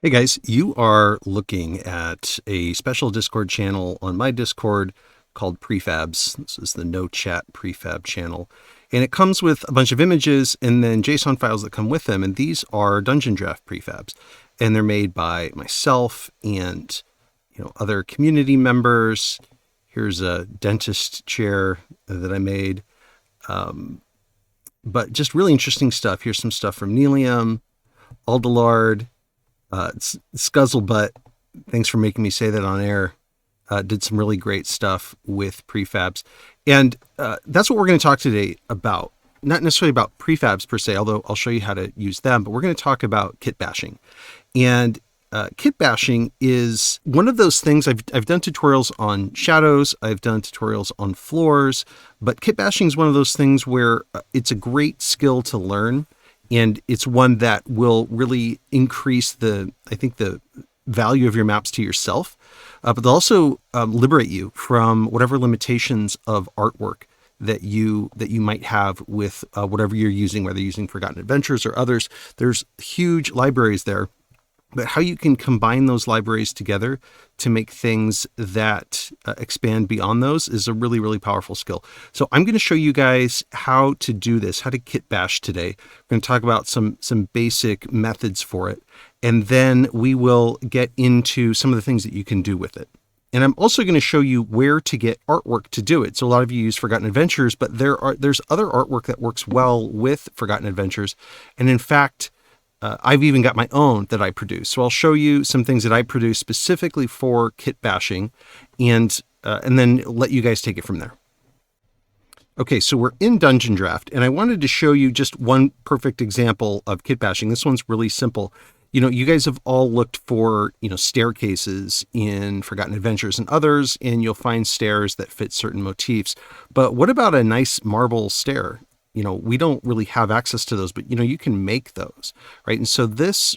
Hey guys, you are looking at a special Discord channel on my Discord called Prefabs. This is the no chat prefab channel. And it comes with a bunch of images and then JSON files that come with them. And these are Dungeondraft prefabs. And they're made by myself and other community members. Here's a dentist chair that I made. But just really interesting stuff. Here's some stuff from Nelium, Aldalard, Scuzzlebutt, thanks for making me say that on air, did some really great stuff with prefabs. And that's what we're going to talk today about. Not necessarily about prefabs per se, although I'll show you how to use them, but we're going to talk about kitbashing. And kitbashing is one of those things. I've done tutorials on shadows, I've done tutorials on floors, but kitbashing is one of those things where it's a great skill to learn. And it's one that will really increase the value of your maps to yourself, but they'll also liberate you from whatever limitations of artwork that you might have with whatever you're using, whether you're using Forgotten Adventures or others. There's huge libraries there, but how you can combine those libraries together to make things that expand beyond those is a really, really powerful skill. So I'm going to show you guys how to do this, how to kitbash today. We're going to talk about some basic methods for it, and then we will get into some of the things that you can do with it. And I'm also going to show you where to get artwork to do it. So a lot of you use Forgotten Adventures, but there's other artwork that works well with Forgotten Adventures. And in fact, I've even got my own that I produce. So I'll show you some things that I produce specifically for kitbashing, and then let you guys take it from there. Okay, so we're in Dungeondraft, and I wanted to show you just one perfect example of kitbashing. This one's really simple. You guys have all looked for, staircases in Forgotten Adventures and others, and you'll find stairs that fit certain motifs. But what about a nice marble stair? We don't really have access to those, but you can make those, right? And so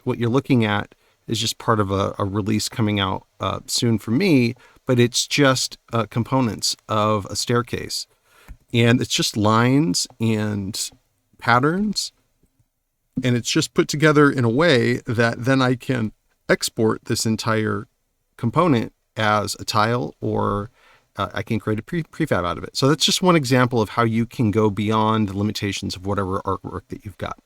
what you're looking at is just part of a release coming out soon for me, but it's just components of a staircase, and it's just lines and patterns, and it's just put together in a way that then I can export this entire component as a tile, or I can create a prefab out of it. So that's just one example of how you can go beyond the limitations of whatever artwork that you've got.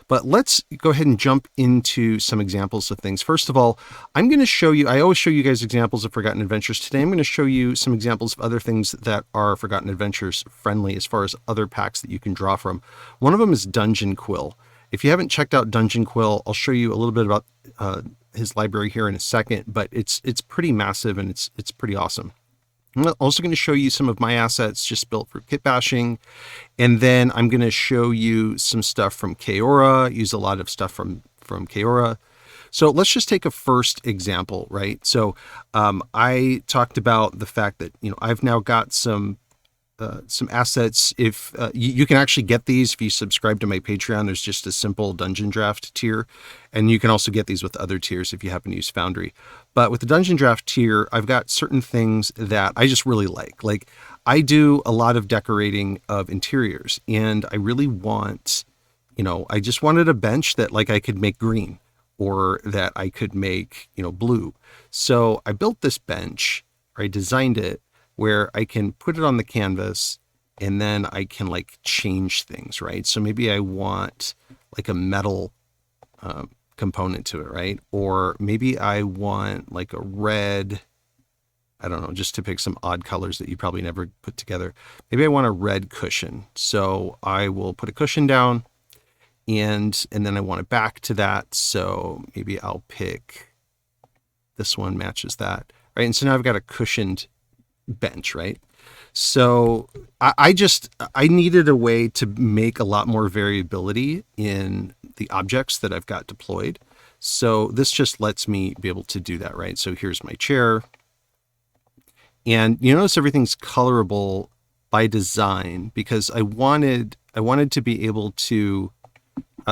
But let's go ahead and jump into some examples of things. First of all, I'm going to show you, I always show you guys examples of Forgotten Adventures. Today, I'm going to show you some examples of other things that are Forgotten Adventures friendly as far as other packs that you can draw from. One of them is DungeonQuill. If you haven't checked out DungeonQuill, I'll show you a little bit about his library here in a second, but it's pretty massive and it's pretty awesome. I'm also going to show you some of my assets just built for kitbashing. And then I'm going to show you some stuff from Kaora, use a lot of stuff from Kaora. So let's just take a first example, right? So I talked about the fact that, I've now got some assets. If you can actually get these if you subscribe to my Patreon. There's just a simple Dungeondraft tier, and you can also get these with other tiers if you happen to use Foundry. But with the Dungeondraft tier, I've got certain things that I just really like. Like, I do a lot of decorating of interiors, and I really want, I just wanted a bench that I could make green, or that I could make, blue. So I built this bench, or I designed it, where I can put it on the canvas and then I can change things, right? So maybe I want a metal component to it, right? Or maybe I want a red, I don't know, just to pick some odd colors that you probably never put together. Maybe I want a red cushion. So I will put a cushion down, and then I want it back to that. So maybe I'll pick this one, matches that, right? And so now I've got a cushioned bench, right? So I needed a way to make a lot more variability in the objects that I've got deployed. So this just lets me be able to do that, right? So here's my chair, and you notice everything's colorable by design because I wanted to be able to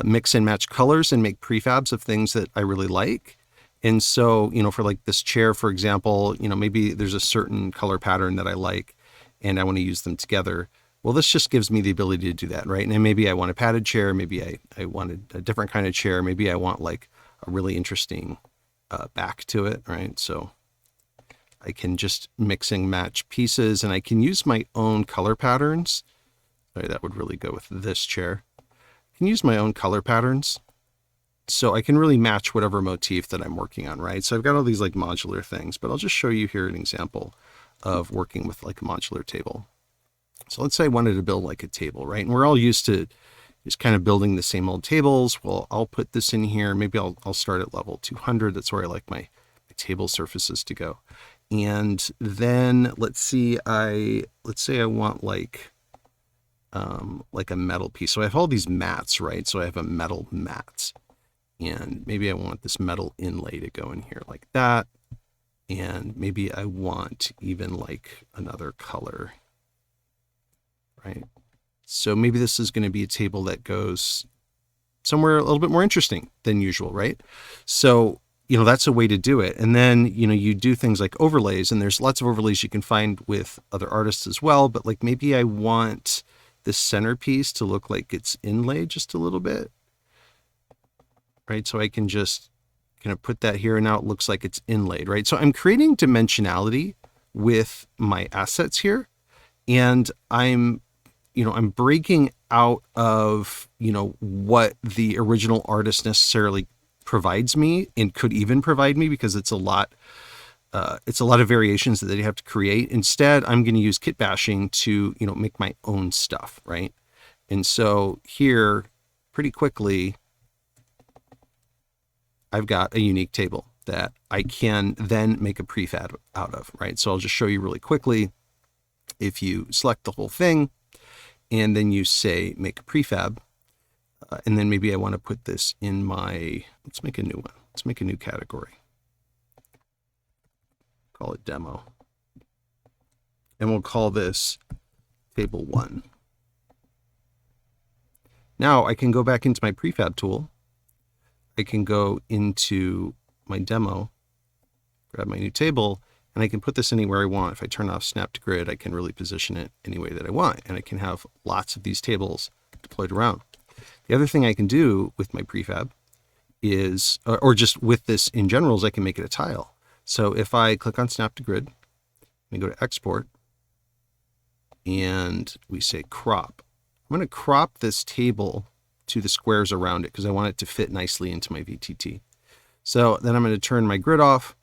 mix and match colors and make prefabs of things that I really like. And so, for this chair, for example, maybe there's a certain color pattern that I like and I want to use them together. Well, this just gives me the ability to do that, right? And maybe I want a padded chair. Maybe I wanted a different kind of chair. Maybe I want a really interesting back to it, right? So I can just mix and match pieces, and I can use my own color patterns. Sorry, that would really go with this chair. I can use my own color patterns, so I can really match whatever motif that I'm working on, right? So I've got all these like modular things, but I'll just show you here an example of working with like a modular table. So let's say I wanted to build like a table, right? And we're all used to just kind of building the same old tables. Well, I'll put this in here. Maybe I'll start at level 200. That's where I like my table surfaces to go. And then let's say I want like a metal piece. So I have all these mats, right? So I have a metal mat, and maybe I want this metal inlay to go in here like that. And maybe I want even like another color, right? So maybe this is going to be a table that goes somewhere a little bit more interesting than usual, right? So, that's a way to do it. And then, you do things like overlays, and there's lots of overlays you can find with other artists as well. But like maybe I want this centerpiece to look like it's inlaid just a little bit, right? So I can just kind of put that here, and now it looks like it's inlaid, right? So I'm creating dimensionality with my assets here, and I'm breaking out of, what the original artist necessarily provides me and could even provide me, because it's a lot of variations that they have to create. Instead, I'm going to use kitbashing to, make my own stuff, right? And so here, pretty quickly, I've got a unique table that I can then make a prefab out of, right? So I'll just show you really quickly. If you select the whole thing, and then you say make a prefab, and then maybe I want to put this in let's make a new one. Let's make a new category. Call it demo. And we'll call this table 1. Now I can go back into my prefab tool. I can go into my demo, grab my new table, and I can put this anywhere I want. If I turn off snap to grid, I can really position it any way that I want. And I can have lots of these tables deployed around. The other thing I can do with my prefab is, or just with this in general, is I can make it a tile. So if I click on snap to grid, we go to export, and we say crop. I'm going to crop this table to the squares around it because I want it to fit nicely into my VTT. So then I'm going to turn my grid off.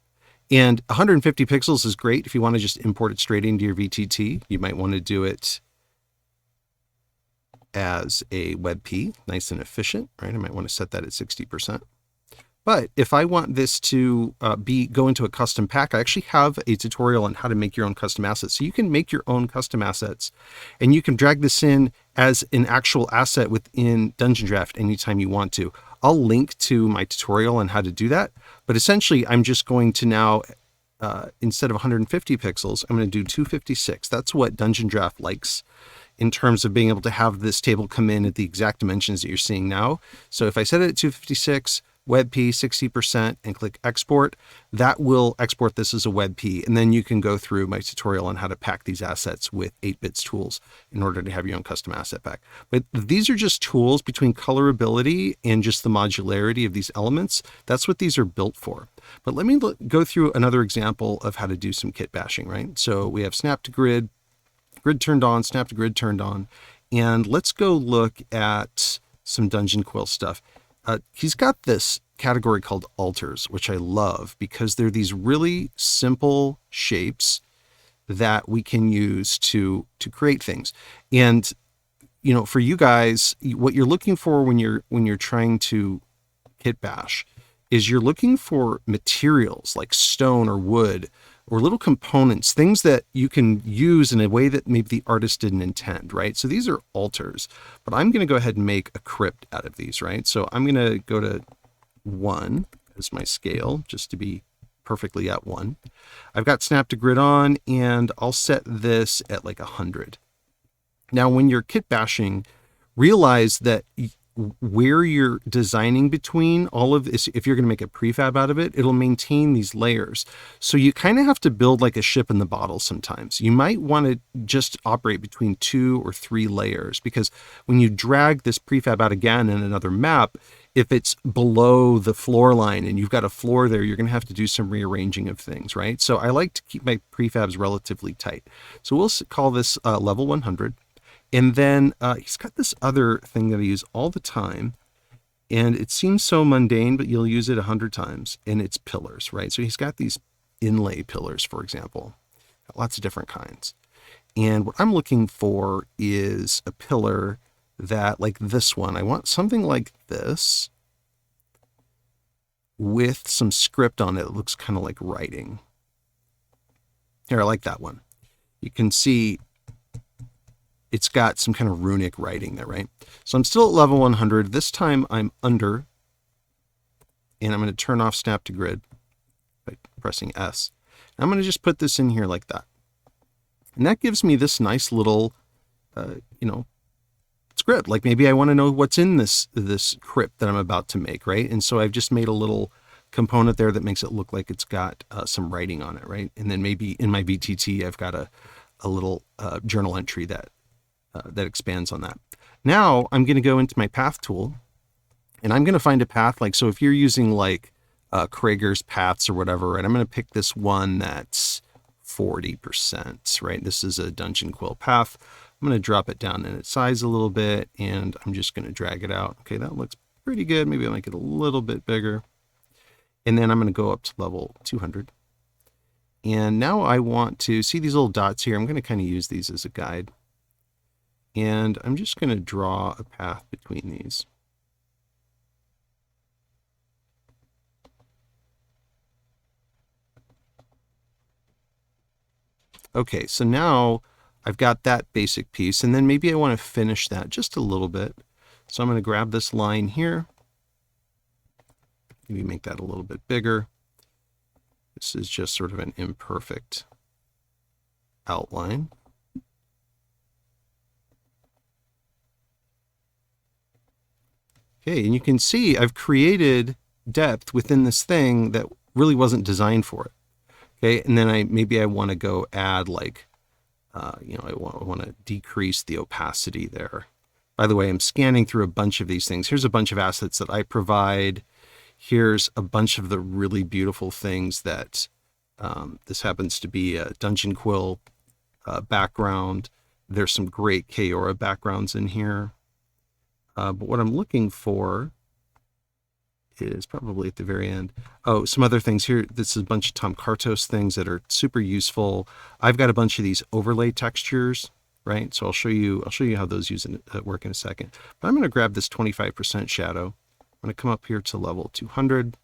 And 150 pixels is great if you want to just import it straight into your VTT. You might want to do it as a WebP, nice and efficient, right? I might want to set that at 60%. But if I want this to go into a custom pack, I actually have a tutorial on how to make your own custom assets. So you can make your own custom assets, and you can drag this in as an actual asset within Dungeondraft anytime you want to. I'll link to my tutorial on how to do that. But essentially, I'm just going to now, instead of 150 pixels, I'm going to do 256. That's what Dungeondraft likes in terms of being able to have this table come in at the exact dimensions that you're seeing now. So if I set it at 256, WebP 60%, and click export, that will export this as a WebP. And then you can go through my tutorial on how to pack these assets with 8-bits tools in order to have your own custom asset pack. But these are just tools between colorability and just the modularity of these elements. That's what these are built for. But let me go through another example of how to do some kit bashing, right? So we have snap to grid, grid turned on, snap to grid turned on. And let's go look at some DungeonQuill stuff. He's got this category called altars, which I love because they're these really simple shapes that we can use to create things. And, for you guys, what you're looking for when you're trying to kit bash is you're looking for materials like stone or wood or little components, things that you can use in a way that maybe the artist didn't intend, right? So these are altars, but I'm going to go ahead and make a crypt out of these, right? So I'm going to go to 1 as my scale, just to be perfectly at 1. I've got snap to grid on, and I'll set this at like 100. Now, when you're kit bashing, realize that where you're designing between all of this, if you're going to make a prefab out of it, it'll maintain these layers. So you kind of have to build like a ship in the bottle sometimes. You might want to just operate between 2 or 3 layers, because when you drag this prefab out again in another map, if it's below the floor line and you've got a floor there, you're going to have to do some rearranging of things, right? So I like to keep my prefabs relatively tight. So we'll call this level 100. And then he's got this other thing that I use all the time. And it seems so mundane, but you'll use it 100 times. And it's pillars, right? So he's got these inlay pillars, for example. Lots of different kinds. And what I'm looking for is a pillar that, like this one, I want something like this with some script on it that looks kind of like writing. Here, I like that one. You can see it's got some kind of runic writing there, right? So I'm still at level 100. This time I'm under, and I'm going to turn off snap to grid by pressing S. And I'm going to just put this in here like that. And that gives me this nice little, script. Like maybe I want to know what's in this crypt that I'm about to make, right? And so I've just made a little component there that makes it look like it's got some writing on it, right? And then maybe in my BTT, I've got a little journal entry that expands on that. Now I'm going to go into my path tool, and I'm going to find a path. Like, so if you're using like Krager's paths or whatever, right, I'm going to pick this one that's 40%, right? This is a DungeonQuill path. I'm going to drop it down in its size a little bit, and I'm just going to drag it out. Okay, that looks pretty good. Maybe I'll make it a little bit bigger. And then I'm going to go up to level 200. And now I want to see these little dots here. I'm going to kind of use these as a guide. And I'm just going to draw a path between these. Okay, so now I've got that basic piece, and then maybe I want to finish that just a little bit. So I'm going to grab this line here. Maybe make that a little bit bigger. This is just sort of an imperfect outline. Okay, and you can see I've created depth within this thing that really wasn't designed for it. Okay, and then maybe I want to go add like, I want to decrease the opacity there. By the way, I'm scanning through a bunch of these things. Here's a bunch of assets that I provide. Here's a bunch of the really beautiful things that this happens to be a DungeonQuill background. There's some great Kaora backgrounds in here. But what I'm looking for is probably at the very end. Oh, some other things here. This is a bunch of Tom Kartos things that are super useful. I've got a bunch of these overlay textures, right? So I'll show you how those work in a second. But I'm going to grab this 25% shadow. I'm going to come up here to level 200.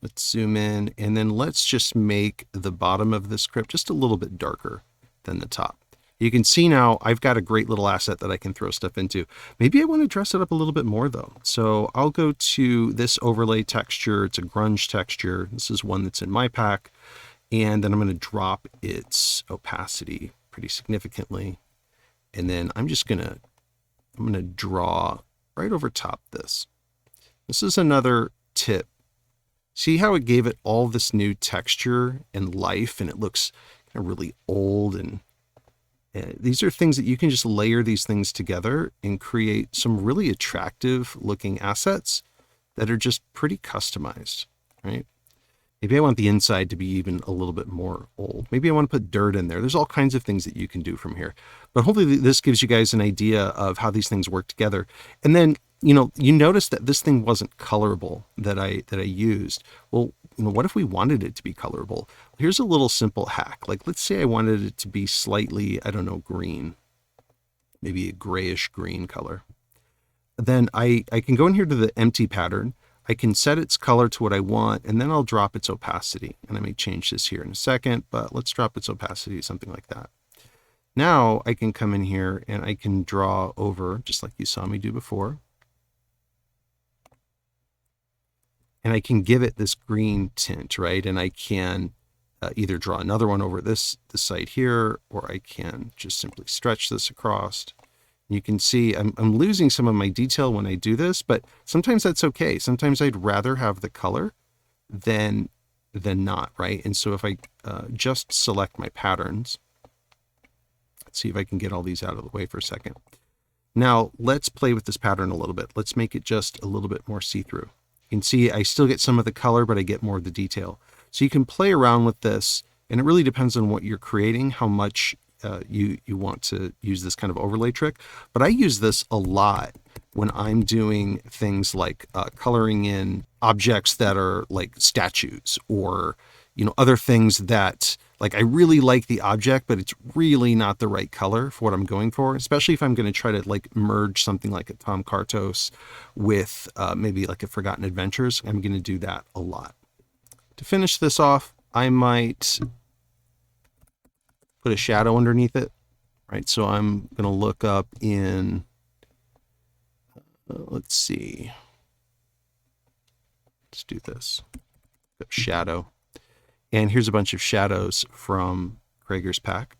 Let's zoom in, and then let's just make the bottom of this script just a little bit darker than the top. You can see now I've got a great little asset that I can throw stuff into. Maybe I want to dress it up a little bit more though. So I'll go to this overlay texture. It's a grunge texture. This is one that's in my pack. And then I'm going to drop its opacity pretty significantly. And then I'm going to draw right over top this. This is another tip. See how it gave it all this new texture and life, and it looks kind of really old, and these are things that you can just layer these things together and create some really attractive looking assets that are just pretty customized, right? Maybe I want the inside to be even a little bit more old. Maybe I want to put dirt in there. There's all kinds of things that you can do from here. But hopefully this gives you guys an idea of how these things work together. And then, you notice that this thing wasn't colorable that I used. Well, what if we wanted it to be colorable? Here's a little simple hack. Like, let's say I wanted it to be slightly, I don't know, green, maybe a grayish green color. Then I can go in here to the empty pattern. I can set its color to what I want, and then I'll drop its opacity. And I may change this here in a second, but let's drop its opacity to something like that. Now I can come in here and I can draw over, just like you saw me do before. And I can give it this green tint, right? And I can either draw another one over this side here, or I can just simply stretch this across. You can see I'm losing some of my detail when I do this, but sometimes that's okay. Sometimes I'd rather have the color than not, right? And so if I just select my patterns, let's see if I can get all these out of the way for a second. Now let's play with this pattern a little bit. Let's make it just a little bit more see-through. You can see I still get some of the color, but I get more of the detail. So you can play around with this, and it really depends on what you're creating, how much you want to use this kind of overlay trick. But I use this a lot when I'm doing things like coloring in objects that are like statues, or other things that, like, I really like the object, but it's really not the right color for what I'm going for, especially if I'm going to try to like merge something like a Tom Kartos with maybe like a Forgotten Adventures. I'm going to do that a lot. To finish this off, I might put a shadow underneath it, right? So I'm going to look up in, let's see, let's do this, shadow. And here's a bunch of shadows from Krager's pack.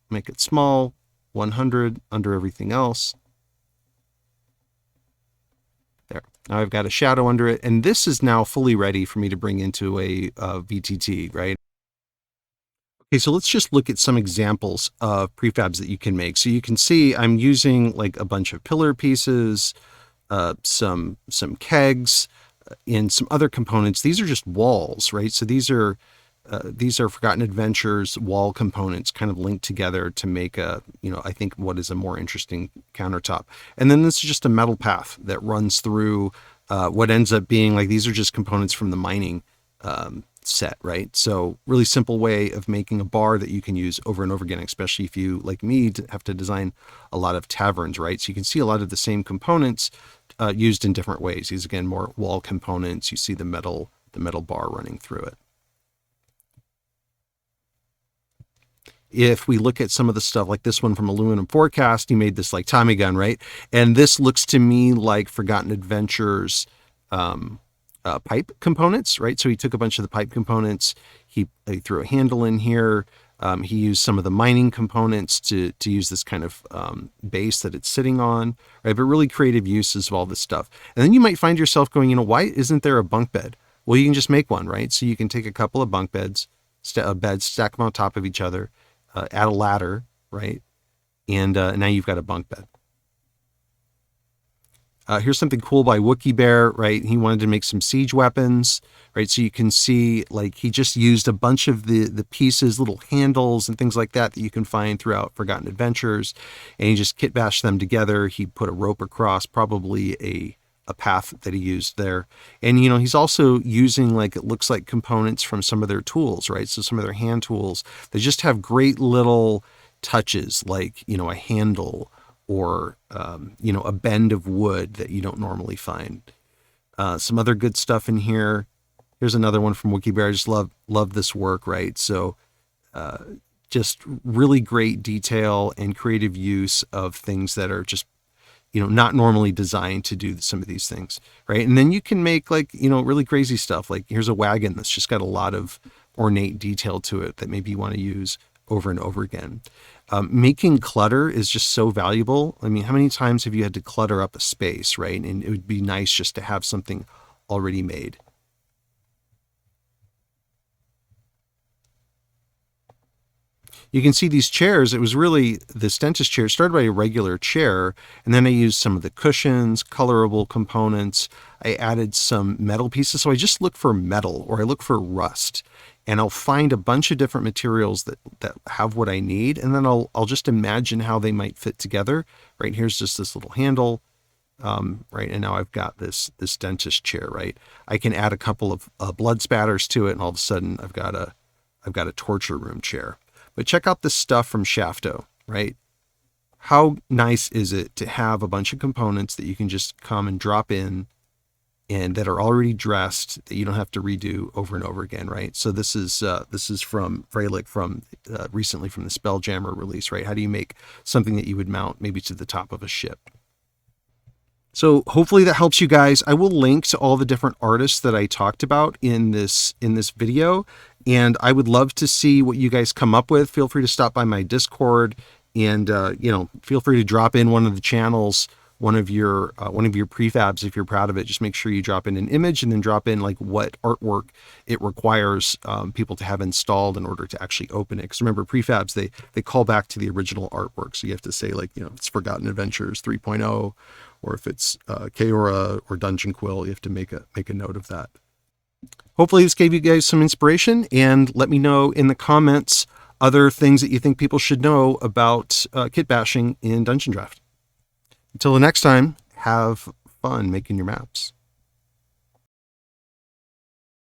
Make it small, 100 under everything else. There. Now I've got a shadow under it, and this is now fully ready for me to bring into a VTT, right? Okay, so let's just look at some examples of prefabs that you can make. So you can see I'm using like a bunch of pillar pieces, some kegs, and some other components. These are just walls, right? So these are Forgotten Adventures wall components kind of linked together to make a, I think what is a more interesting countertop. And then this is just a metal path that runs through what ends up being like, these are just components from the mining set, right? So really simple way of making a bar that you can use over and over again, especially if you, like me, have to design a lot of taverns, right? So you can see a lot of the same components used in different ways. These, again, more wall components. You see the metal bar running through it. If we look at some of the stuff like this one from Aluminum Forecast, he made this like Tommy gun, right? And this looks to me like Forgotten Adventures pipe components, right? So he took a bunch of the pipe components, he threw a handle in here, he used some of the mining components to use this kind of base that it's sitting on, right? But really creative uses of all this stuff. And then you might find yourself going, why isn't there a bunk bed? Well, you can just make one, right? So you can take a couple of bunk beds, stack them on top of each other, add a ladder, right? And now you've got a bunk bed. Here's something cool by Wookie Bear, right? He wanted to make some siege weapons, right? So you can see, like, he just used a bunch of the pieces, little handles and things like that you can find throughout Forgotten Adventures, and he just kitbashed them together. He put a rope across, probably a path that he used there. And, he's also using, like, it looks like components from some of their tools, right? So some of their hand tools, they just have great little touches, like, a handle, or, a bend of wood that you don't normally find. Some other good stuff in here. Here's another one from Wookie Bear. I just love this work, right? So just really great detail and creative use of things that are just, not normally designed to do some of these things, right? And then you can make, like, really crazy stuff. Like, here's a wagon that's just got a lot of ornate detail to it that maybe you want to use over and over again. Making clutter is just so valuable. I mean, how many times have you had to clutter up a space, right? And it would be nice just to have something already made. You can see these chairs. It was really, this dentist chair started by a regular chair, and then I used some of the cushions, colorable components. I added some metal pieces. So I just look for metal, or I look for rust, and I'll find a bunch of different materials that have what I need, and then I'll just imagine how they might fit together. Right, here's just this little handle, right, and now I've got this dentist chair, right? I can add a couple of blood spatters to it, and all of a sudden I've got a torture room chair. But check out this stuff from Shafto, right? How nice is it to have a bunch of components that you can just come and drop in, and that are already dressed, that you don't have to redo over and over again, right? So this is from Baileywiki, from recently from the Spelljammer release, right? How do you make something that you would mount maybe to the top of a ship? So hopefully that helps you guys. I will link to all the different artists that I talked about in this video, and I would love to see what you guys come up with. Feel free to stop by my Discord, and feel free to drop in one of the channels one of your prefabs, if you're proud of it, just make sure you drop in an image and then drop in like what artwork it requires people to have installed in order to actually open it. Because remember, prefabs, they call back to the original artwork. So you have to say like, if it's Forgotten Adventures 3.0, or if it's Kaora or DungeonQuill, you have to make a note of that. Hopefully this gave you guys some inspiration, and let me know in the comments other things that you think people should know about kit bashing in Dungeondraft. Until the next time, have fun making your maps.